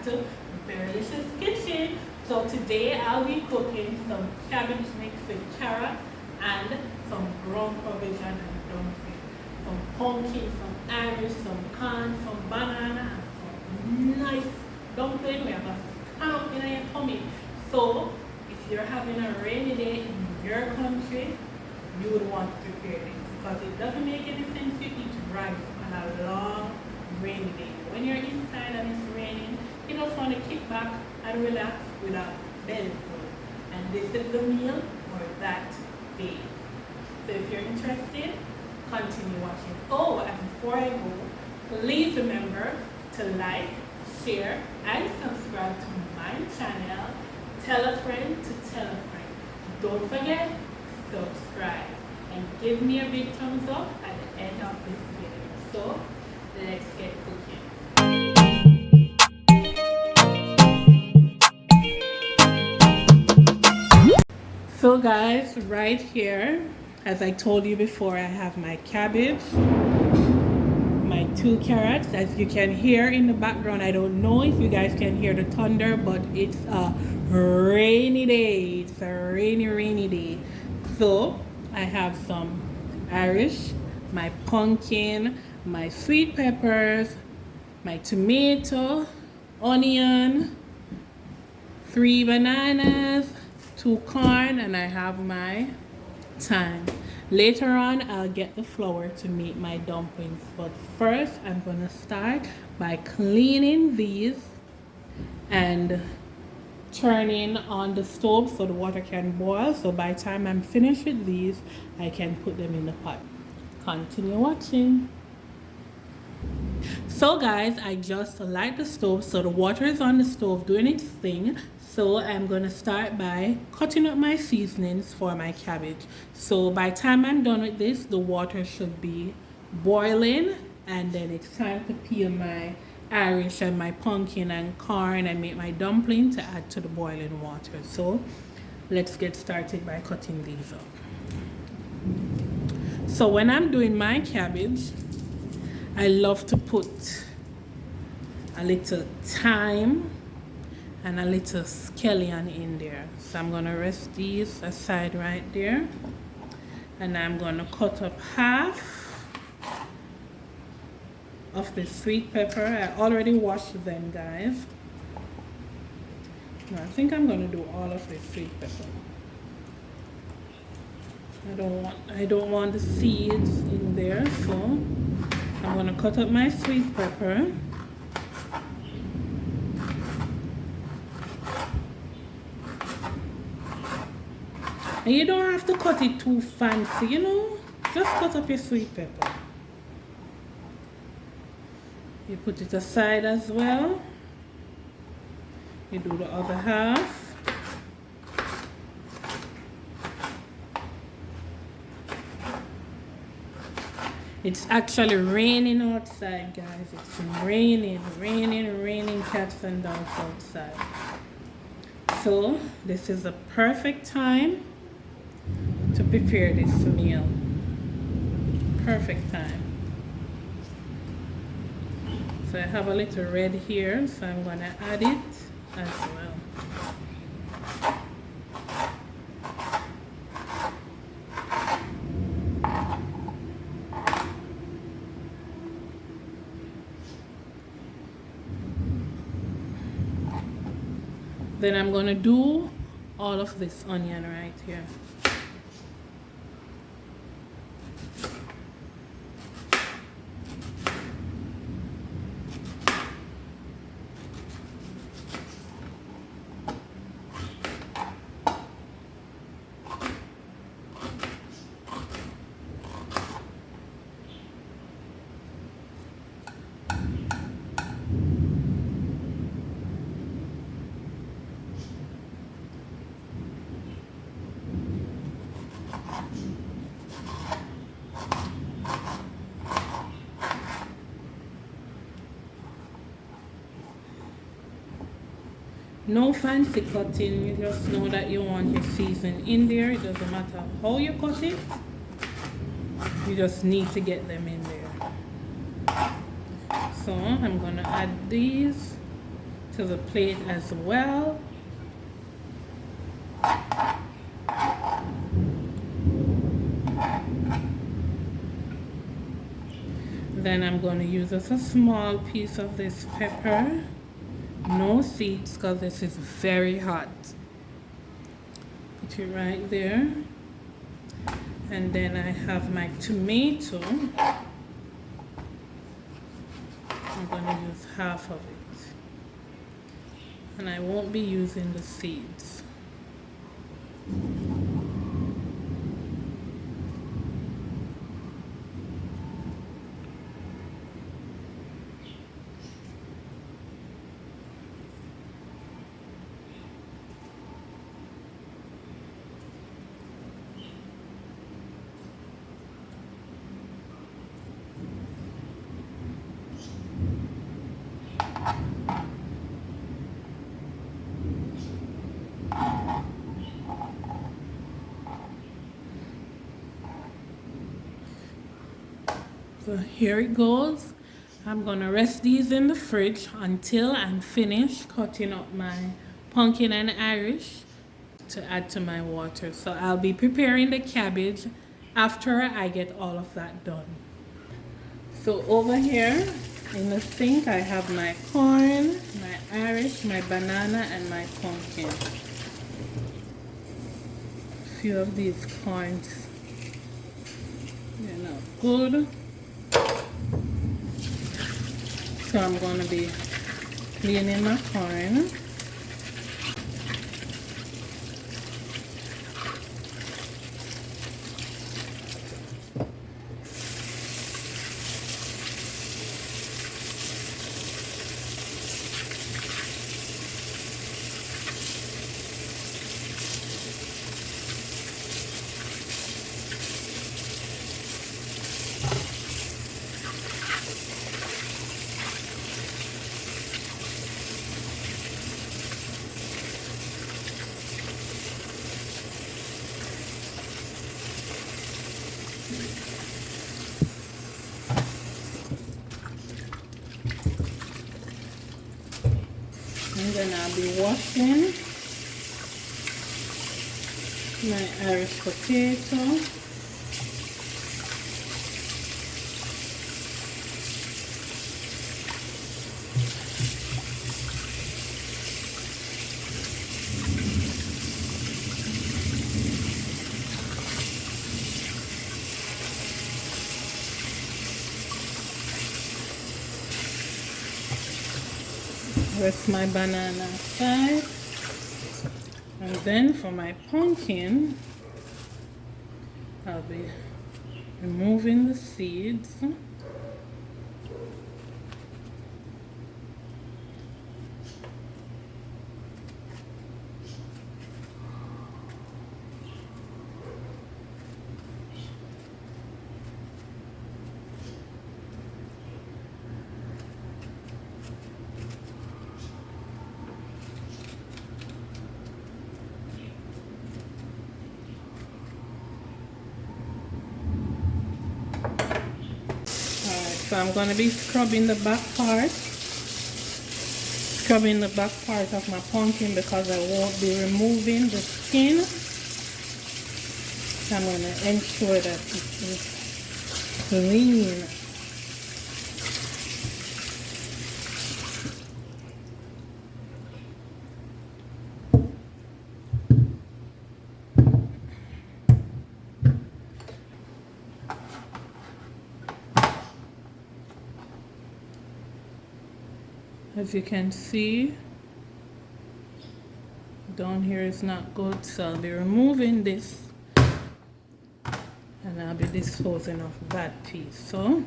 to Berrylicious Kitchen. So today I'll be cooking some cabbage mix with carrot and some ground cabbage and dumpling. Some pumpkin, some Irish, some corn, some banana, and some nice dumpling. We have a stand up in your tummy. So if you're having a rainy day in your country, you would want to prepare this because it doesn't make any sense to eat rice on a long rainy day. When you're inside and it's raining, you just want to kick back and relax with a belly full. And this is the meal for that day. So if you're interested, continue watching. Oh, and before I go, please remember to like, share, and subscribe to my channel. Tell a friend to tell a friend. Don't forget, subscribe and give me a big thumbs up at the end of this video. So let's get cooking. So guys, right here, as I told you before, I have my cabbage, my 2 carrots. As you can hear in the background, I don't know if you guys can hear the thunder, but it's a rainy day. It's a rainy day. So I have some Irish, my pumpkin, my sweet peppers, my tomato, onion, 3 bananas, 2 corn, and I have my thyme. Later on, I'll get the flour to make my dumplings. But first, I'm going to start by cleaning these and turning on the stove so the water can boil. So by the time I'm finished with these, I can put them in the pot. Continue watching. So guys, I just light the stove so the water is on the stove doing its thing. So I'm going to start by cutting up my seasonings for my cabbage. So by the time I'm done with this, the water should be boiling, and then it's time to peel my Irish and my pumpkin and corn and make my dumpling to add to the boiling water. So let's get started by cutting these up. So when I'm doing my cabbage, I love to put a little thyme and a little scallion in there. So I'm gonna rest these aside right there, and I'm gonna cut up half of the sweet pepper. I already washed them, guys. No, I think I'm gonna do all of the sweet pepper. I don't want the seeds in there, so I'm gonna cut up my sweet pepper. And you don't have to cut it too fancy, you know. Just cut up your sweet pepper. You put it aside as well. You do the other half. It's actually raining outside, guys. It's raining cats and dogs outside. So this is a perfect time to prepare this meal. Perfect time. So I have a little red here, so I'm going to add it as well. Then I'm going to do all of this onion right here. No fancy cutting, you just know that you want your season in there. It doesn't matter how you cut it, you just need to get them in there. So I'm gonna add these to the plate as well. Then I'm going to use just a small piece of this pepper. No seeds because this is very hot. Put it right there. And then I have my tomato. I'm going to use half of it. And I won't be using the seeds. So here it goes. I'm gonna rest these in the fridge until I'm finished cutting up my pumpkin and Irish to add to my water. So I'll be preparing the cabbage after I get all of that done. So over here in the sink I have my corn, my Irish, my banana and my pumpkin. A few of these corns, they're not good. So I'm going to be cleaning my corn. And then I'll be washing my Irish potato. Rest my banana aside, and then for my pumpkin I'll be removing the seeds. So I'm going to be scrubbing the back part of my pumpkin because I won't be removing the skin. So I'm going to ensure that it is clean. As you can see, down here is not good, so I'll be removing this and I'll be disposing of that piece. So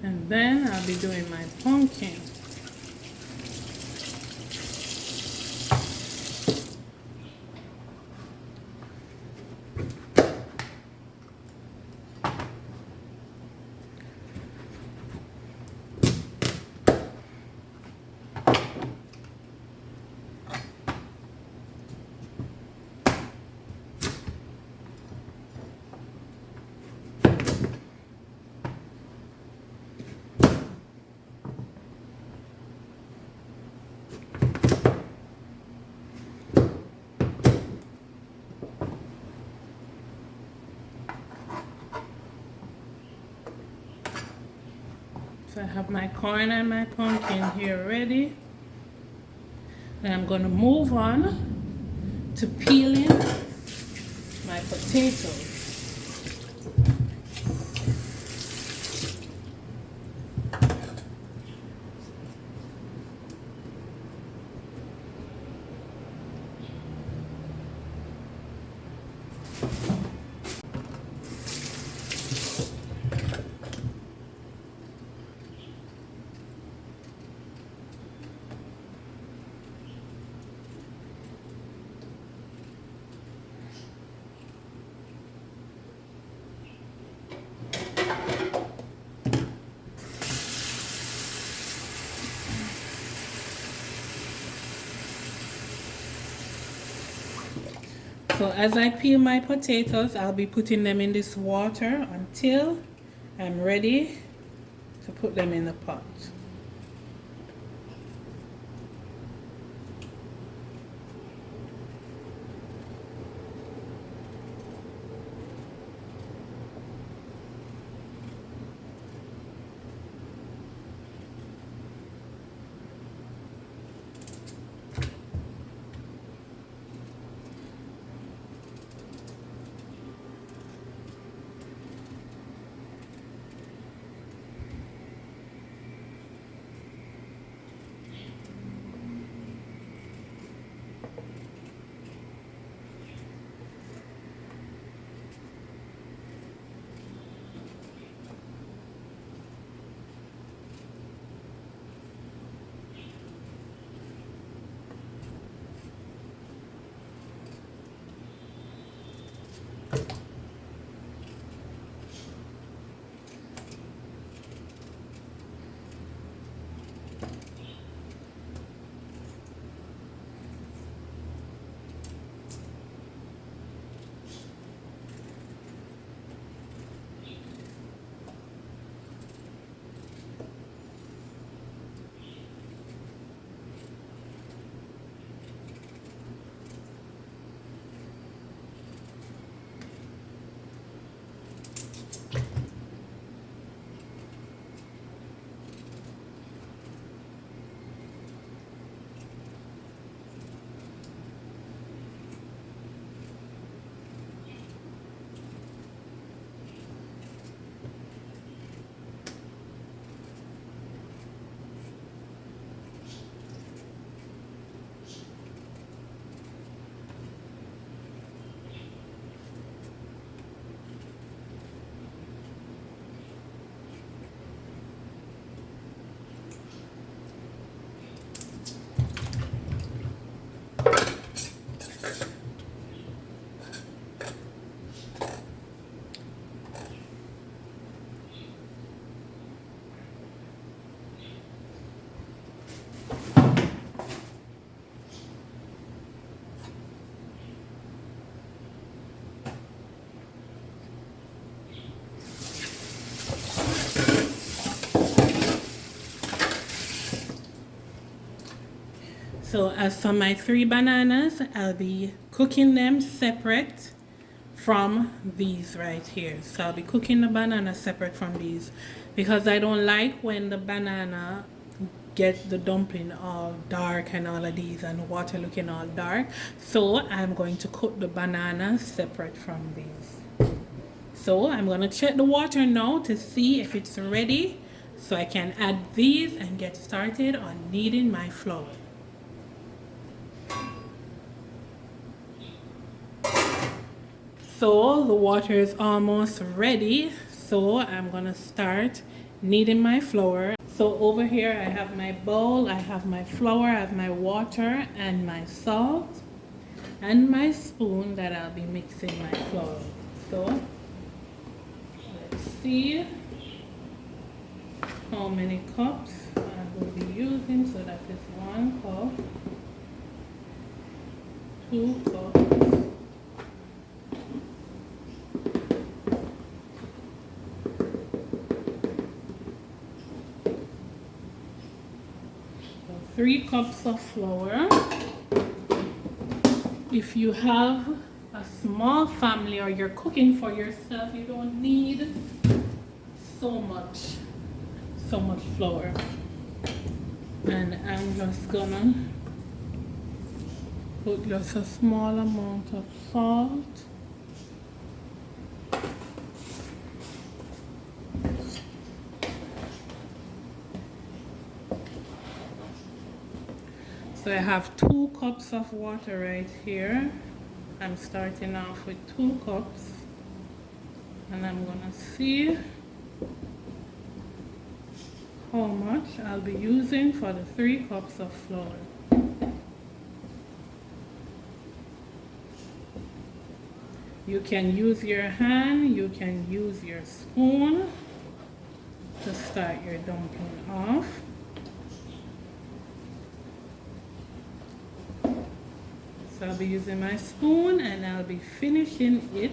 and then I'll be doing my pumpkin. have my corn and my pumpkin here ready. And I'm going to move on to peeling my potatoes. So as I peel my potatoes, I'll be putting them in this water until I'm ready to put them in the pot. So as for my 3 bananas, I'll be cooking them separate from these right here. So I'll be cooking the banana separate from these because I don't like when the banana get the dumpling all dark and all of these and water looking all dark. So I'm going to cook the banana separate from these. So I'm going to check the water now to see if it's ready so I can add these and get started on kneading my flour. So the water is almost ready, so I'm gonna start kneading my flour. So over here I have my bowl, I have my flour, I have my water and my salt and my spoon that I'll be mixing my flour. So let's see how many cups I will be using. So that is 1 cup, 2 cups, 3 cups of flour. If you have a small family or you're cooking for yourself, you don't need so much. so much flour. And I'm just gonna put just a small amount of salt. So I have 2 cups of water right here. I'm starting off with 2 cups. And I'm gonna see how much I'll be using for the 3 cups of flour. You can use your hand, you can use your spoon to start your dumpling off. So I'll be using my spoon and I'll be finishing it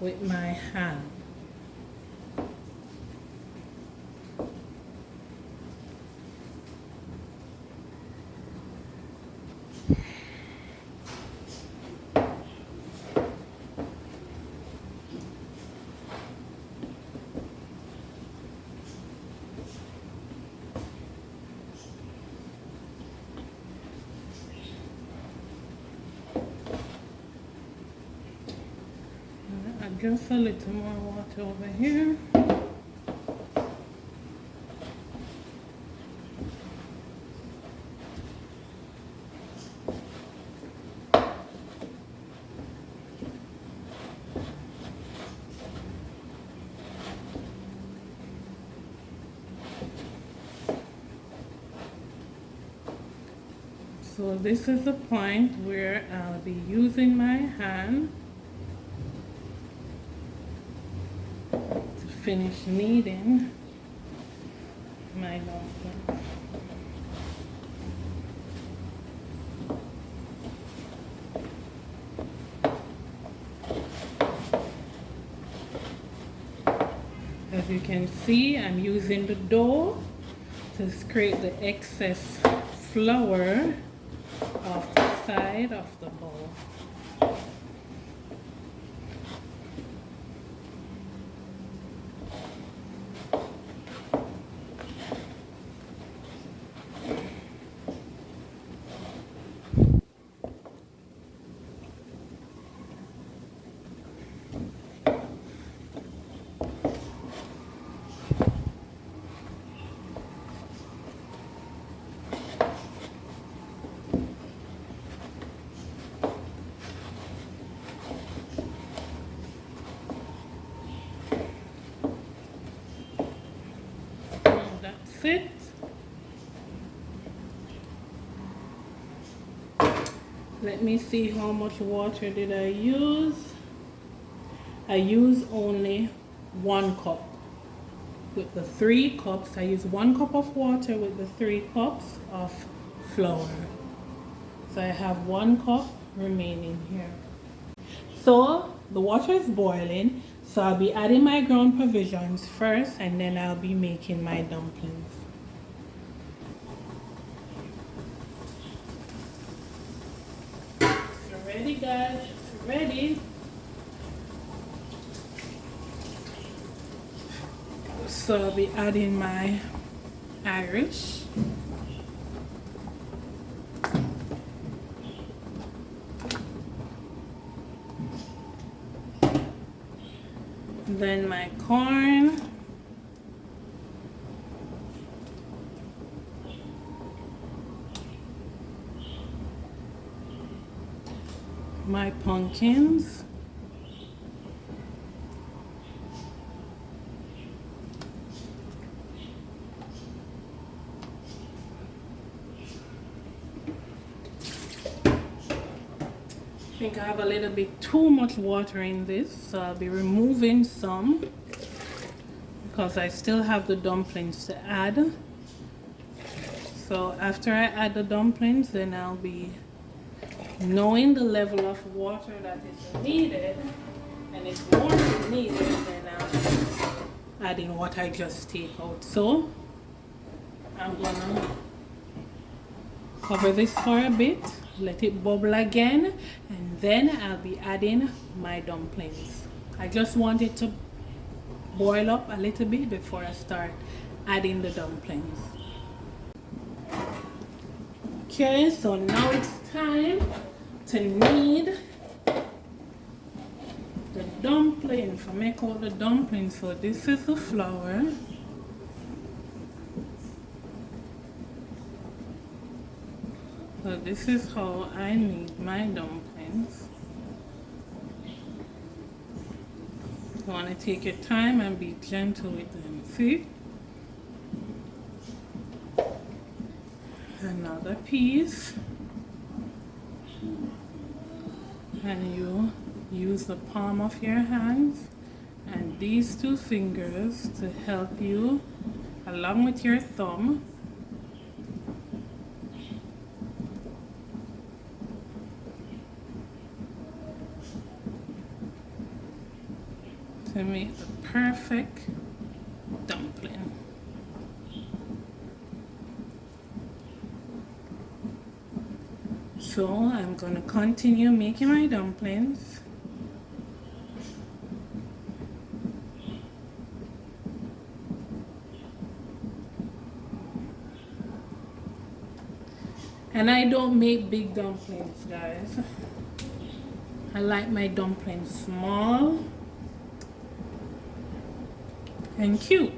with my hand. Just a little more water over here. So this is the point where I'll be using my hand finish kneading my dumpling. As you can see, I'm using the dough to scrape the excess flour off the side of the bowl. It. Let me see how much water did I use. I use only 1 cup. With the 3 cups, I use 1 cup of water with the 3 cups of flour. So I have 1 cup remaining here. So the water is boiling. So I'll be adding my ground provisions first and then I'll be making my dumplings. It's ready, guys, it's ready. So I'll be adding my Irish. Then my corn, my pumpkins, I think I have a little bit too much water in this, so I'll be removing some because I still have the dumplings to add. So after I add the dumplings, then I'll be knowing the level of water that is needed, and if more is needed, then I'll be adding what I just take out. So I'm gonna cover this for a bit, let it bubble again, and then I'll be adding my dumplings. I just want it to boil up a little bit before I start add in the dumplings. Okay, so now it's time to knead the dumpling, for make all the dumplings. So this is the flour. So this is how I knead my dumplings. You want to take your time and be gentle with them. See? Another piece. And you use the palm of your hands and these two fingers to help you, along with your thumb, to make the perfect dumpling. So I'm going to continue making my dumplings. And I don't make big dumplings, guys. I like my dumplings small and cute.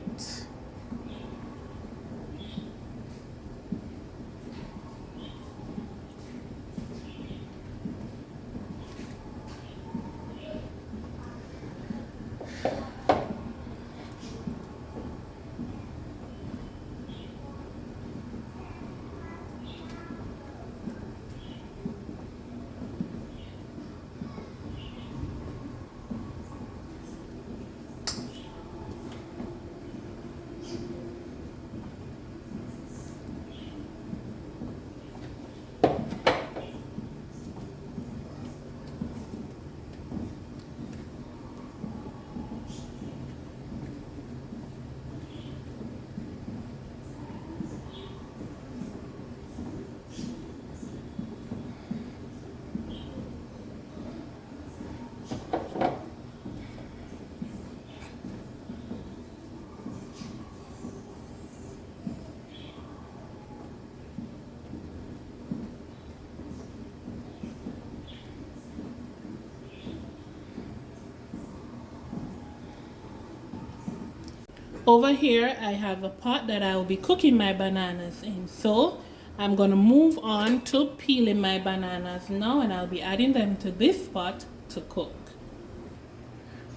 Over here I have a pot that I will be cooking my bananas in. So I'm going to move on to peeling my bananas now, and I'll be adding them to this pot to cook.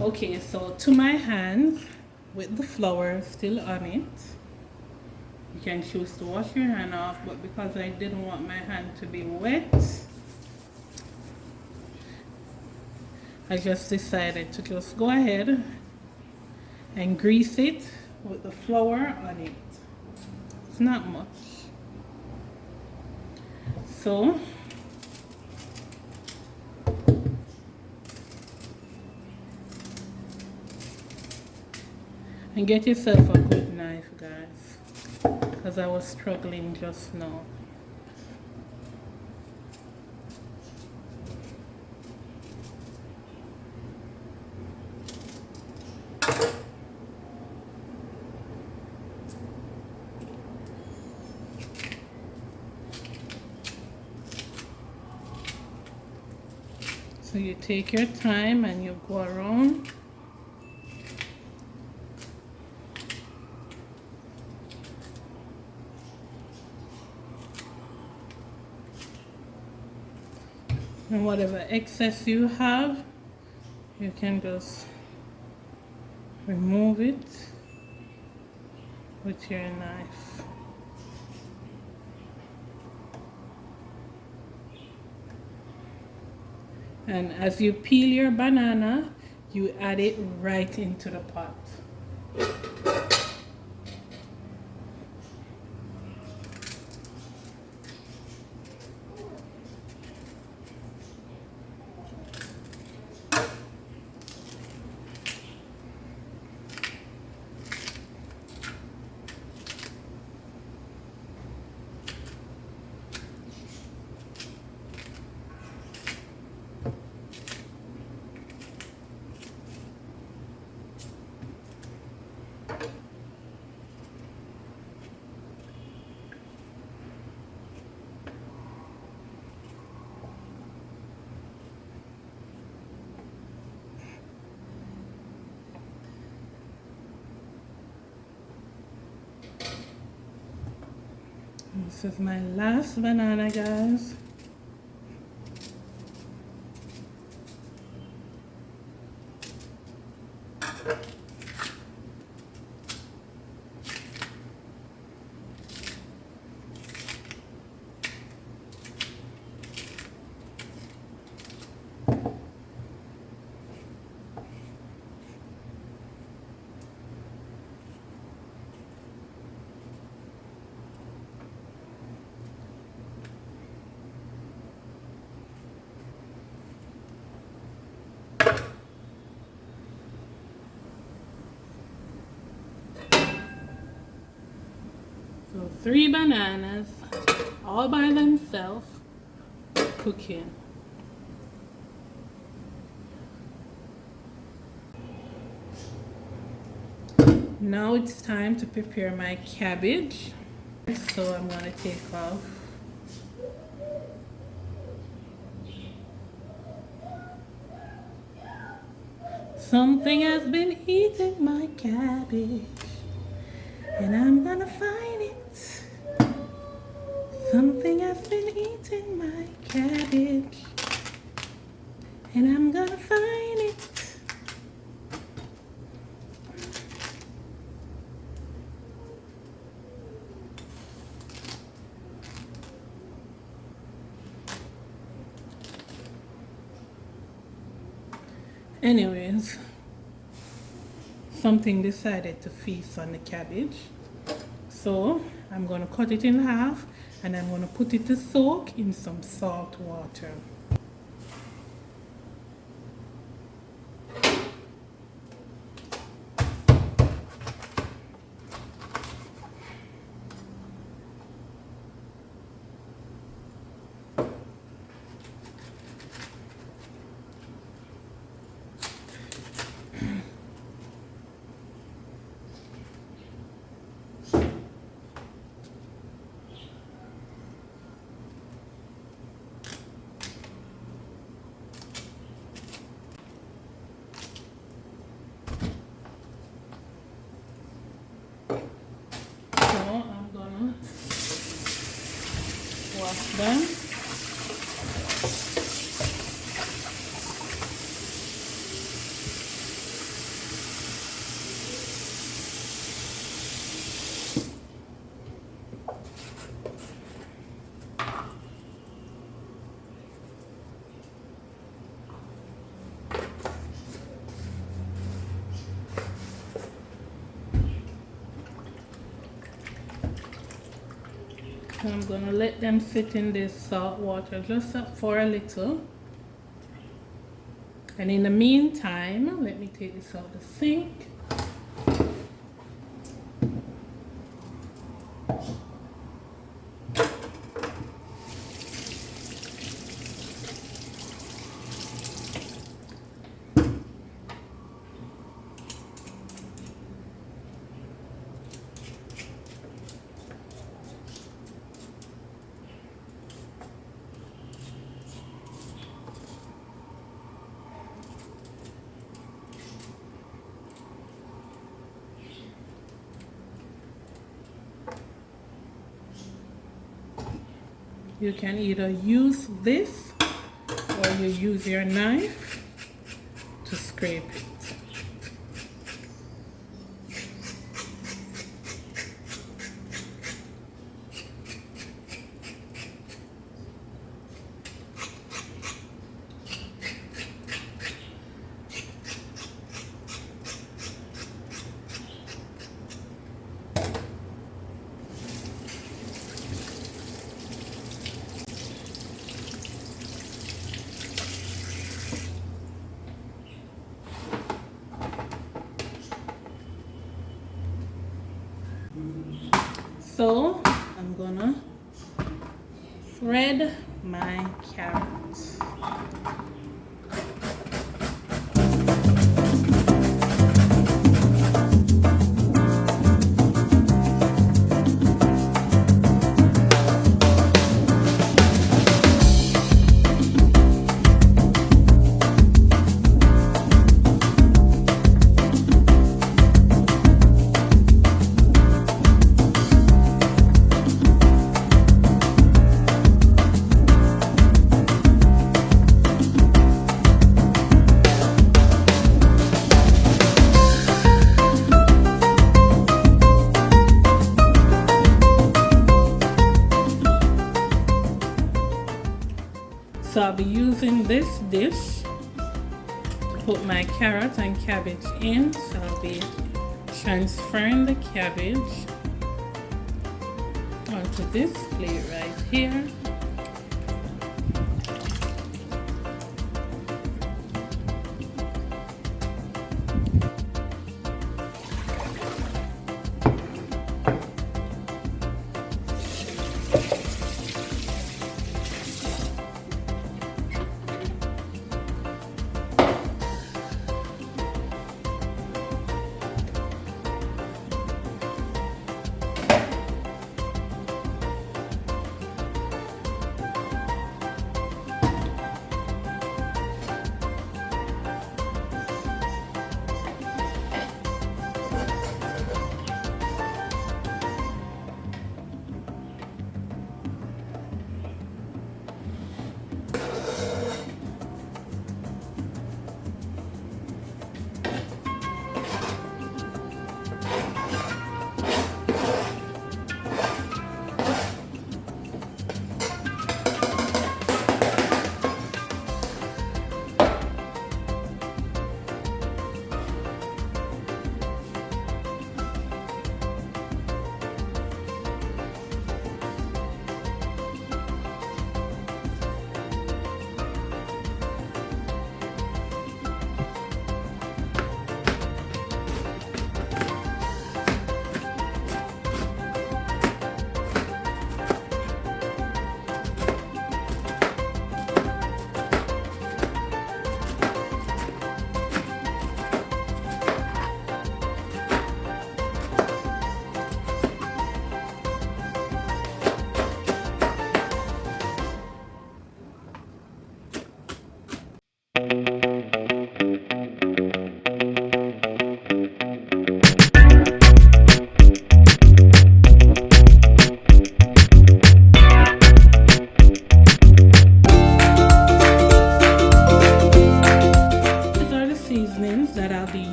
Okay, so to my hands with the flour still on it. You can choose to wash your hand off, but because I didn't want my hand to be wet, I just decided to just go ahead and grease it with the flour on it. It's not much. So and get yourself a good knife, guys, because I was struggling just now. So you take your time and you go around. And whatever excess you have, you can just remove it with your knife. And as you peel your banana, you add it right into the pot. This is my last banana, guys. So 3 bananas all by themselves cooking. Now it's time to prepare my cabbage. So I'm going to take off something has been eating my cabbage, and I'm gonna find it. Something has been eating my cabbage, and I'm gonna find it. Anyways, something decided to feast on the cabbage. So I'm going to cut it in half and I'm going to put it to soak in some salt water. Wash them. I'm gonna let them sit in this salt water just for a little, and in the meantime let me take this out the sink. You can either use this or you use your knife to scrape it. So I'm gonna thread my carrots. So I'll be using this dish to put my carrot and cabbage in. So I'll be transferring the cabbage onto this plate right here.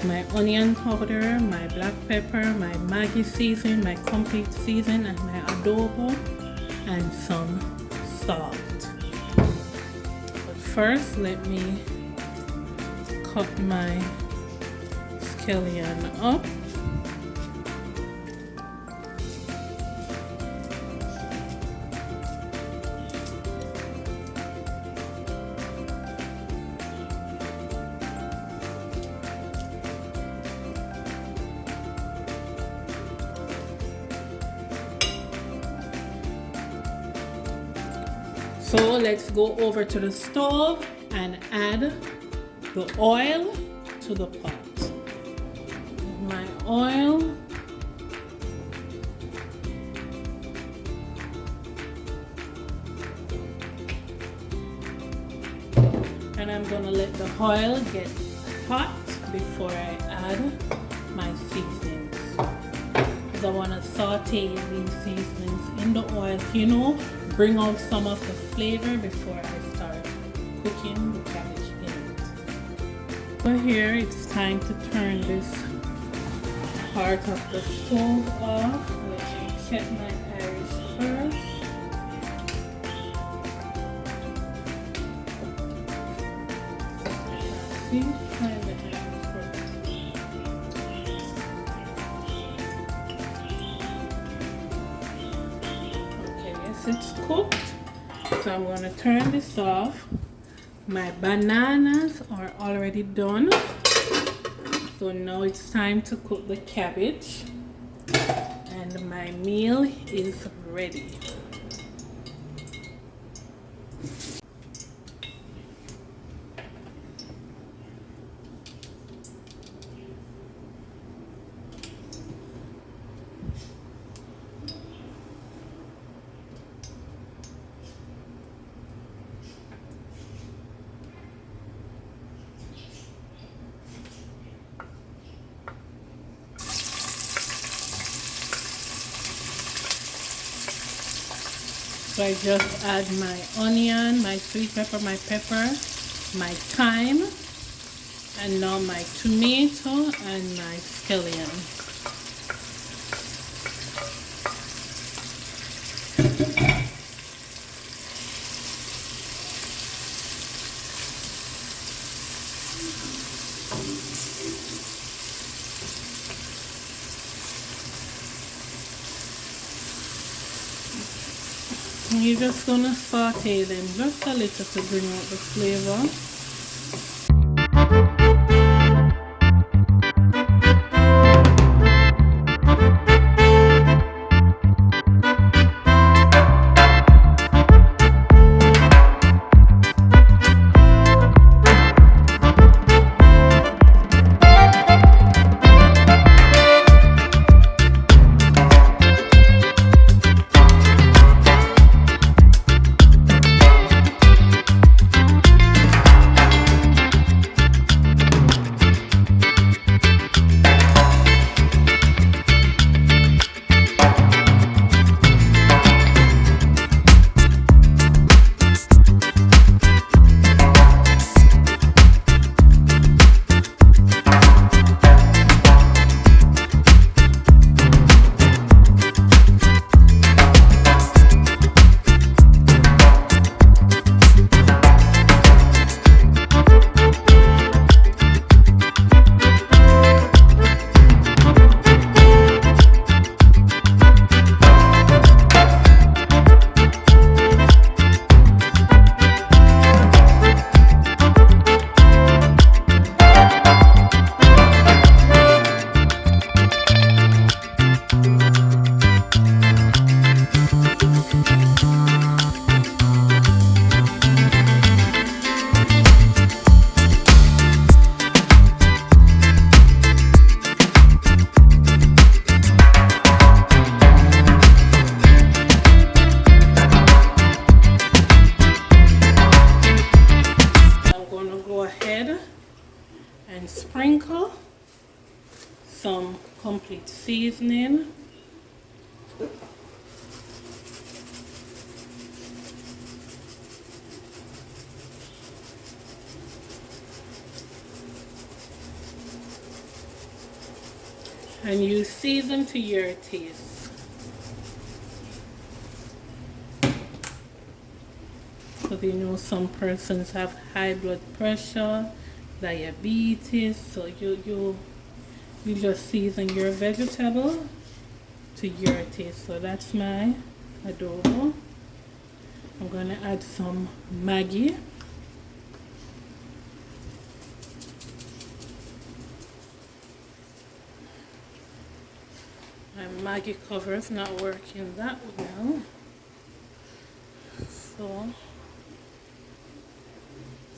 My onion powder, my black pepper, my Maggi season, my complete season, and my adobo, and some salt. But first, let me cut my scallion up. So let's go over to the stove and add the oil to the pot. My oil. And I'm gonna let the oil get hot before I add my seasonings. Because I wanna saute these seasonings in the oil, bring out some of the flavor before I start cooking the cabbage in it. So here it's time to turn this part of the stove off. Let me check my Irish first. See, try the Irish first. Okay, yes, it's cooked. So I'm going to turn this off. My bananas are already done. So now it's time to cook the cabbage. And my meal is ready. So I just add my onion, my sweet pepper, my thyme, and now my tomato and my scallion. And you're just gonna saute them just a little to bring out the flavor. And sprinkle some complete seasoning. And you season to your taste. Because you know some persons have high blood pressure, diabetes, so you just season your vegetable to your taste. So that's my adobo. I'm gonna add some Maggi. My Maggi cover is not working that well, so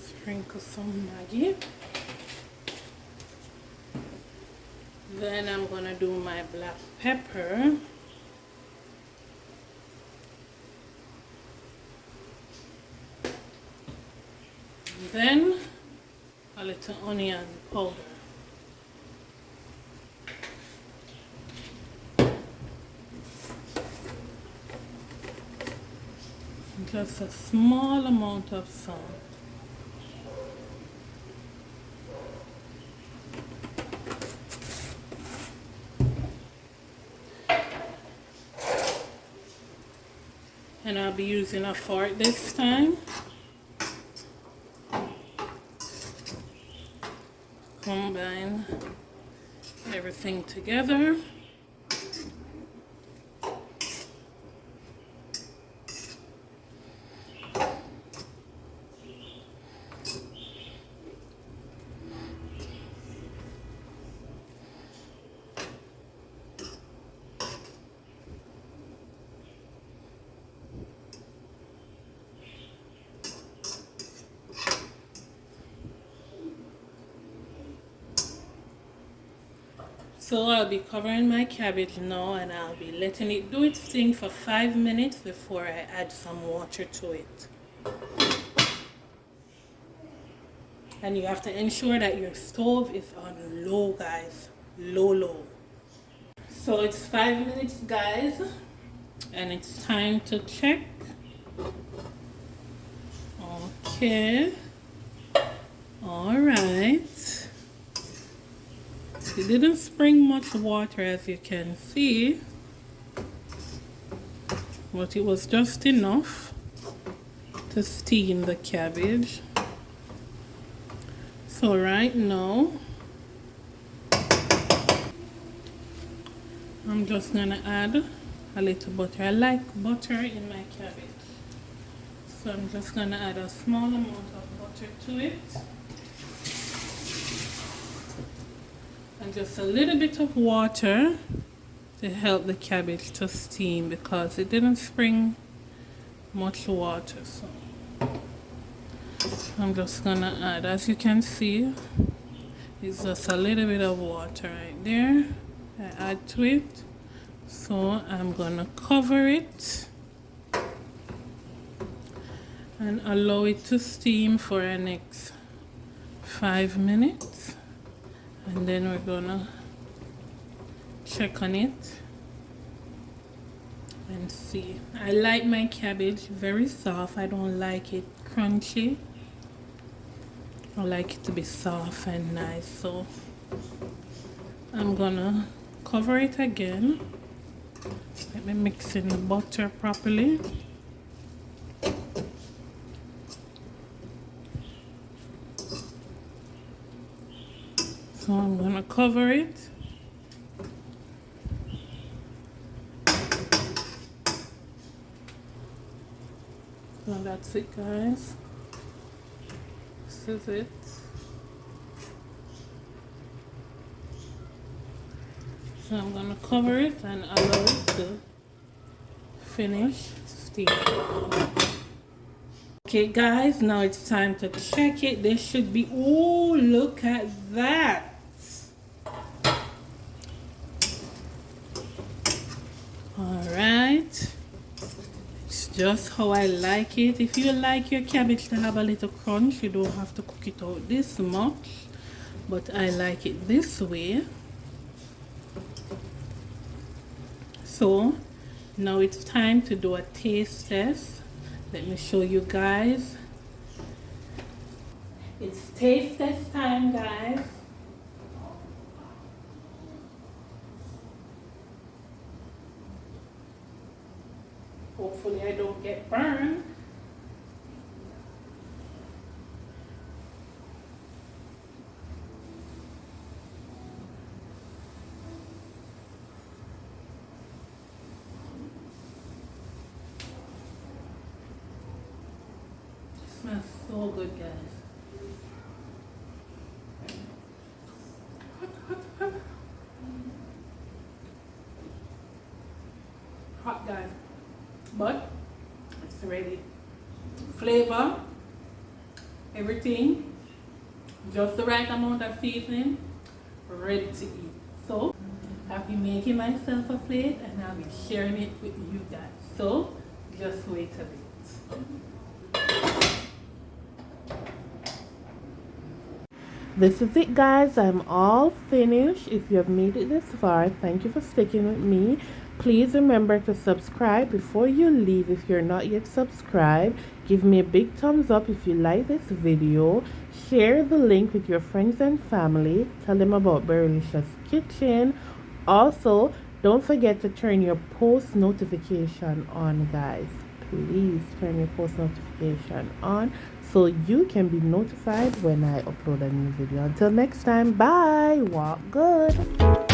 sprinkle some Maggi. Then I'm gonna do my black pepper. Then a little onion powder. Just a small amount of salt. And I'll be using a fork this time. Combine everything together. So I'll be covering my cabbage now, and I'll be letting it do its thing for 5 minutes before I add some water to it. And you have to ensure that your stove is on low, guys. Low. So it's 5 minutes, guys, and it's time to check. Okay. All right. It didn't spring much water, as you can see, but it was just enough to steam the cabbage. So right now I'm just gonna add a little butter. I like butter in my cabbage, so I'm just gonna add a small amount of butter to it, and just a little bit of water to help the cabbage to steam, because it didn't spring much water. So I'm just gonna add, as you can see, it's just a little bit of water right there. I add to it. So I'm gonna cover it and allow it to steam for the next 5 minutes, and then we're gonna check on it and see. I like my cabbage very soft. I don't like it crunchy. I like it to be soft and nice. So I'm gonna cover it again. Let me mix in the butter properly. So I'm gonna cover it. So that's it, guys. This is it. So I'm gonna cover it and allow it to finish steaming. Okay guys, now it's time to check it. There should be, oh, look at that. Alright, it's just how I like it. If you like your cabbage to have a little crunch, you don't have to cook it out this much, but I like it this way. So now it's time to do a taste test. Let me show you guys. It's taste test time, guys. Hopefully I don't get burned. It smells so good, guys. Hot, guys, but it's ready. Flavor, everything, just the right amount of seasoning, ready to eat. So I'll be making myself a plate and I'll be sharing it with you guys. So just wait a bit. This is it, guys. I'm all finished. If you have made it this far, thank you for sticking with me. Please remember to subscribe before you leave if you're not yet subscribed. Give me a big thumbs up if you like this video. Share the link with your friends and family. Tell them about Berrylicious Kitchen. Also, don't forget to turn your post notification on, guys. Please turn your post notification on so you can be notified when I upload a new video. Until next time, bye. Walk good.